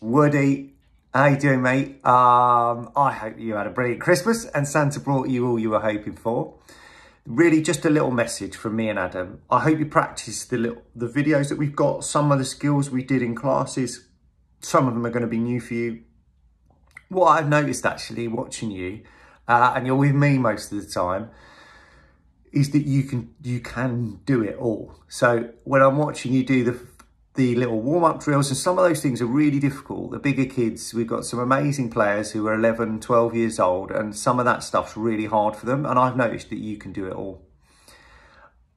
Woody, how you doing, mate? I hope you had a brilliant Christmas and Santa brought you all you were hoping for. Really just a little message from me and Adam. I hope you practice the videos that we've got, some of the skills we did in classes. Some of them are going to be new for you. What I've noticed actually watching you, and you're with me most of the time, is that you can do it all. So when I'm watching you do the little warm-up drills, and some of those things are really difficult. The bigger kids, we've got some amazing players who are 11, 12 years old, and some of that stuff's really hard for them. And I've noticed that you can do it all.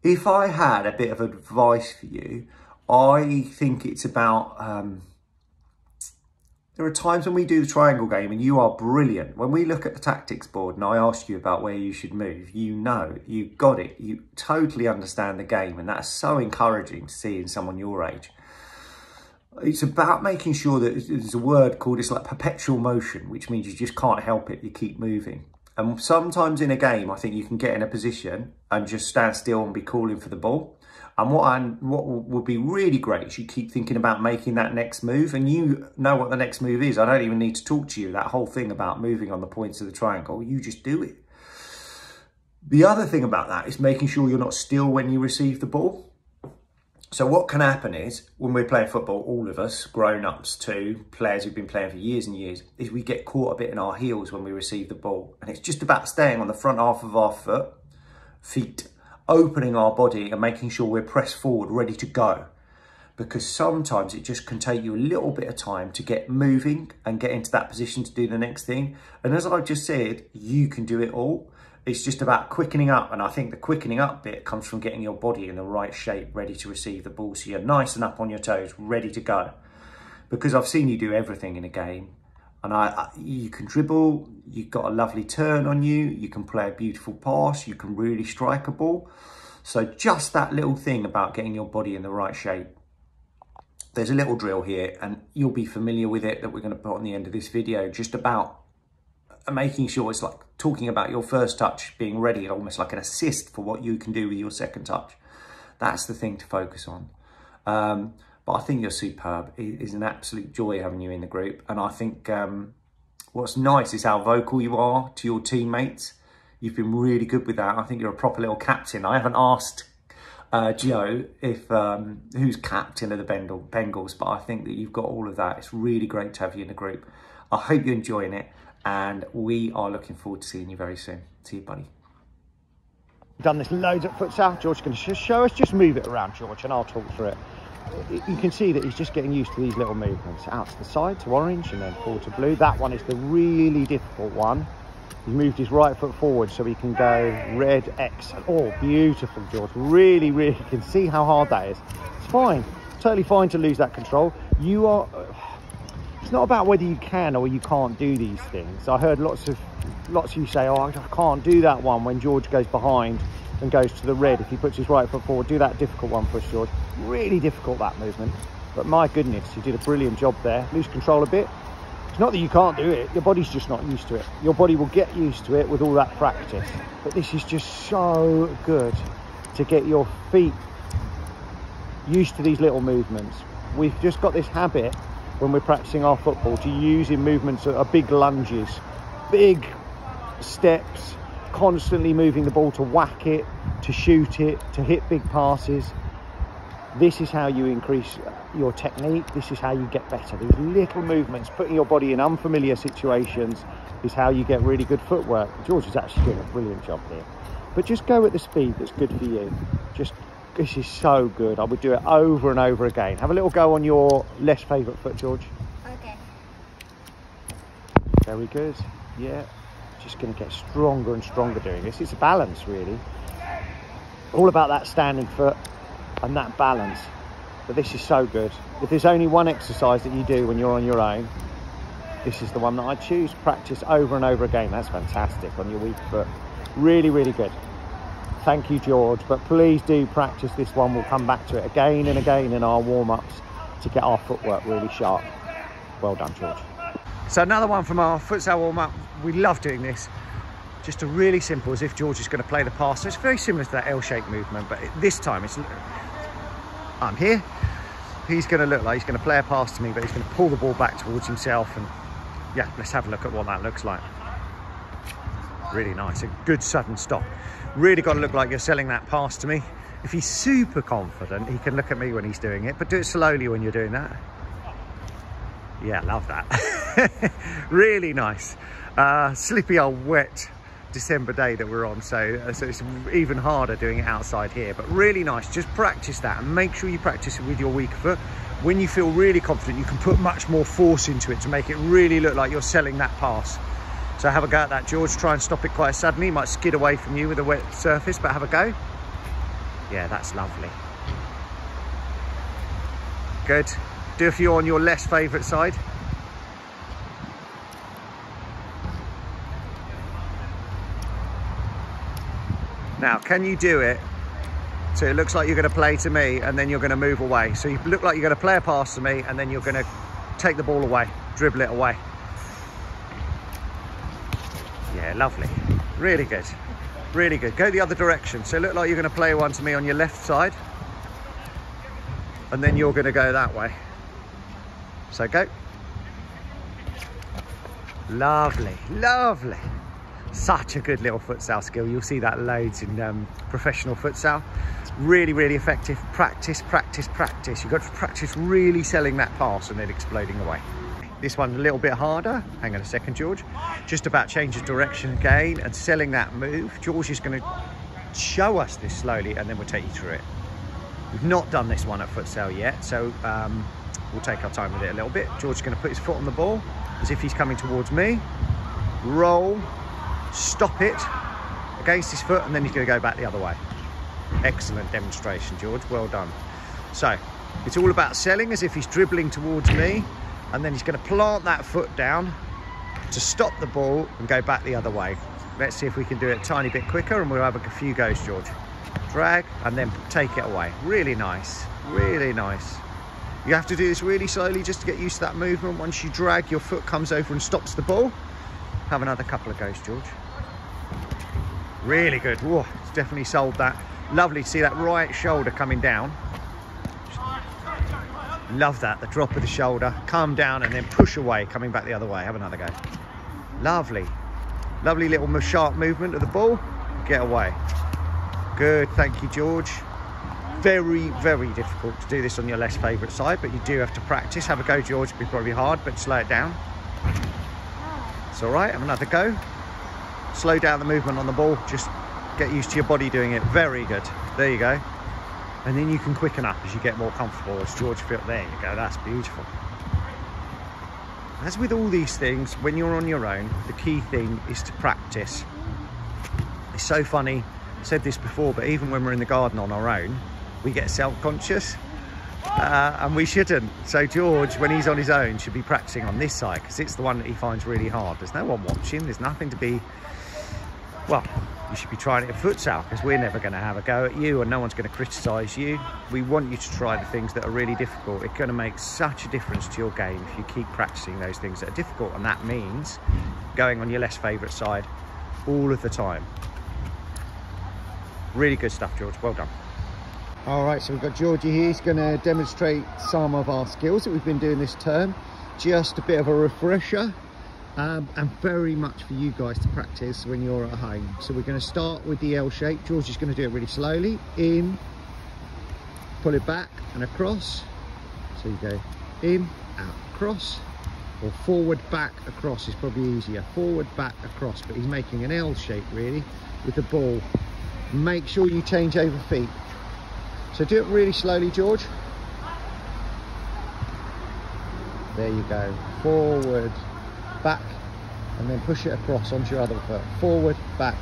If I had a bit of advice for you, I think it's about, there are times when we do the triangle game and you are brilliant. When we look at the tactics board and I ask you about where you should move, you know, you got it. You totally understand the game, and that's so encouraging to see in someone your age. It's about making sure that there's a word called, it's like perpetual motion, which means you just can't help it. You keep moving. And sometimes in a game, I think you can get in a position and just stand still and be calling for the ball. And what would be really great is you keep thinking about making that next move, and you know what the next move is. I don't even need to talk to you. That whole thing about moving on the points of the triangle, you just do it. The other thing about that is making sure you're not still when you receive the ball. So what can happen is, when we're playing football, all of us, grown-ups too, players who've been playing for years and years, is we get caught a bit in our heels when we receive the ball. And it's just about staying on the front half of our feet, opening our body and making sure we're pressed forward, ready to go. Because sometimes it just can take you a little bit of time to get moving and get into that position to do the next thing. And as I've just said, you can do it all. It's just about quickening up, and I think the quickening up bit comes from getting your body in the right shape, ready to receive the ball, so you're nice and up on your toes, ready to go. Because I've seen you do everything in a game, and you can dribble, you've got a lovely turn on you, you can play a beautiful pass, you can really strike a ball. So just that little thing about getting your body in the right shape. There's a little drill here, and you'll be familiar with it, that we're going to put on the end of this video, just about making sure it's like talking about your first touch being ready, almost like an assist for what you can do with your second touch. That's the thing to focus on. But I think you're superb. It is an absolute joy having you in the group. And I think what's nice is how vocal you are to your teammates. You've been really good with that. I think you're a proper little captain. I haven't asked Joe if who's captain of the Bengals, but I think that you've got all of that. It's really great to have you in the group. I hope you're enjoying it, and we are looking forward to seeing you very soon. See you, buddy. We've done this loads at futsal. George's going to show us. Just move it around, George, and I'll talk through it. You can see that he's just getting used to these little movements. Out to the side to orange and then forward to blue. That one is the really difficult one. He moved his right foot forward so he can go red X. Oh, beautiful, George. Really, really can see how hard that is. It's fine. Totally fine to lose that control. You are... It's not about whether you can or you can't do these things. I heard lots of you say, oh, I can't do that one when George goes behind and goes to the red. If he puts his right foot forward, do that difficult one for us, George. Really difficult, that movement. But my goodness, you did a brilliant job there. Lose control a bit. It's not that you can't do it. Your body's just not used to it. Your body will get used to it with all that practice. But this is just so good to get your feet used to these little movements. We've just got this habit when we're practicing our football to use in movements that are big lunges, big steps, constantly moving the ball to whack it, to shoot it, to hit big passes. This is how you increase your technique. This is how you get better. These little movements, putting your body in unfamiliar situations, is how you get really good footwork. George is actually doing a brilliant job here. But just go at the speed that's good for you. This is so good. I would do it over and over again. Have a little go on your less favourite foot, George. Okay. Very good. Yeah. Just going to get stronger and stronger doing this. It's a balance, really. All about that standing foot and that balance. But this is so good. If there's only one exercise that you do when you're on your own, this is the one that I choose. Practice over and over again. That's fantastic on your weak foot. Really, really good. Thank you, George, but please do practice this one. We'll come back to it again and again in our warm-ups to get our footwork really sharp. Well done, George. So another one from our futsal warm-up. We love doing this. Just a really simple, as if George is going to play the pass. So it's very similar to that L-shaped movement, but this time I'm here. he's going to look like he's going to play a pass to me, but he's going to pull the ball back towards himself. And yeah, let's have a look at what that looks like. Really nice, a good sudden stop. Really got to look like you're selling that pass to me. If he's super confident, he can look at me when he's doing it, but do it slowly when you're doing that. Yeah, love that. Really nice. Slippy old wet December day that we're on, so it's even harder doing it outside here, but really nice. Just practice that and make sure you practice it with your weaker foot. When you feel really confident, you can put much more force into it to make it really look like you're selling that pass. So have a go at that, George. Try and stop it quite suddenly. He might skid away from you with a wet surface, but have a go. Yeah, that's lovely. Good. Do a few on your less favourite side. Now, can you do it so it looks like you're going to play to me and then you're going to move away? So you look like you're going to play a pass to me and then you're going to take the ball away, dribble it away. Yeah, lovely. Really good. Really good. Go the other direction. So look like you're going to play one to me on your left side and then you're going to go that way. So go. Lovely, lovely. Such a good little futsal skill. You'll see that loads in professional futsal. Really, really effective. Practice, practice, practice. You've got to practice really selling that pass and then exploding away. This one a little bit harder. Hang on a second, George. Just about change of direction again and selling that move. George is going to show us this slowly and then we'll take you through it. We've not done this one at futsal yet, so we'll take our time with it a little bit. George is going to put his foot on the ball as if he's coming towards me. Roll, stop it against his foot, and then he's going to go back the other way. Excellent demonstration, George. Well done. So it's all about selling as if he's dribbling towards me, and then he's going to plant that foot down to stop the ball and go back the other way. Let's see if we can do it a tiny bit quicker, and we'll have a few goes, George. Drag and then take it away. Really nice, really nice. You have to do this really slowly just to get used to that movement. Once you drag, your foot comes over and stops the ball. Have another couple of goes, George. Really good. Whoa, it's definitely sold that. Lovely to see that right shoulder coming down. Love that, the drop of the shoulder, come down and then push away, coming back the other way. Have another go. Lovely. Lovely little sharp movement of the ball. Get away. Good, thank you, George. Very, very difficult to do this on your less favourite side, but you do have to practice. Have a go, George. It'll be probably hard, but slow it down. It's all right. Have another go. Slow down the movement on the ball. Just get used to your body doing it. Very good. There you go. And then you can quicken up as you get more comfortable. As George feels, there you go. That's beautiful. As with all these things, when you're on your own, the key thing is to practice. It's so funny. I said this before, but even when we're in the garden on our own, we get self-conscious and we shouldn't. So George, when he's on his own, should be practicing on this side because it's the one that he finds really hard. There's no one watching. There's nothing to be, well, you should be trying it at futsal because we're never going to have a go at you and no one's going to criticise you. We want you to try the things that are really difficult. It's going to make such a difference to your game if you keep practicing those things that are difficult, and that means going on your less favourite side all of the time. Really good stuff, George. Well done. All right, so we've got Georgie here. He's going to demonstrate some of our skills that we've been doing this term. Just a bit of a refresher and very much for you guys to practice when you're at home. So we're going to start with the L shape. George is going to do it really slowly. In, pull it back and across. So you go in, out, across, or forward, back, across is probably easier. Forward, back, across, but he's making an L shape really with the ball. Make sure you change over feet. So do it really slowly, George. There you go. Forward, back, and then push it across onto your other foot. Forward, back,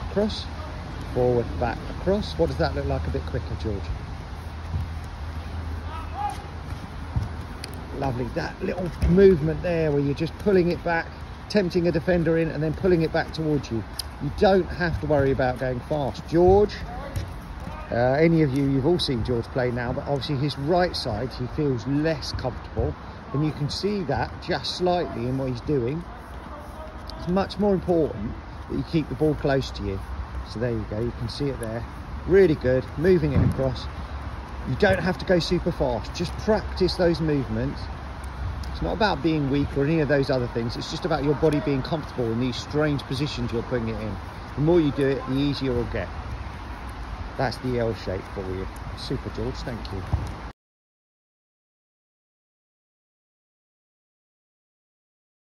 across. Forward, back, across. What does that look like a bit quicker, George? Lovely. That little movement there where you're just pulling it back, tempting a defender in, and then pulling it back towards you. You don't have to worry about going fast. George, any of you, you've all seen George play now, but obviously his right side, he feels less comfortable. And you can see that just slightly in what he's doing. It's much more important that you keep the ball close to you. So there you go, you can see it there. Really good, moving it across. You don't have to go super fast. Just practice those movements. It's not about being weak or any of those other things. It's just about your body being comfortable in these strange positions you're putting it in. The more you do it, the easier it'll get. That's the L shape for you. Super, George. Thank you.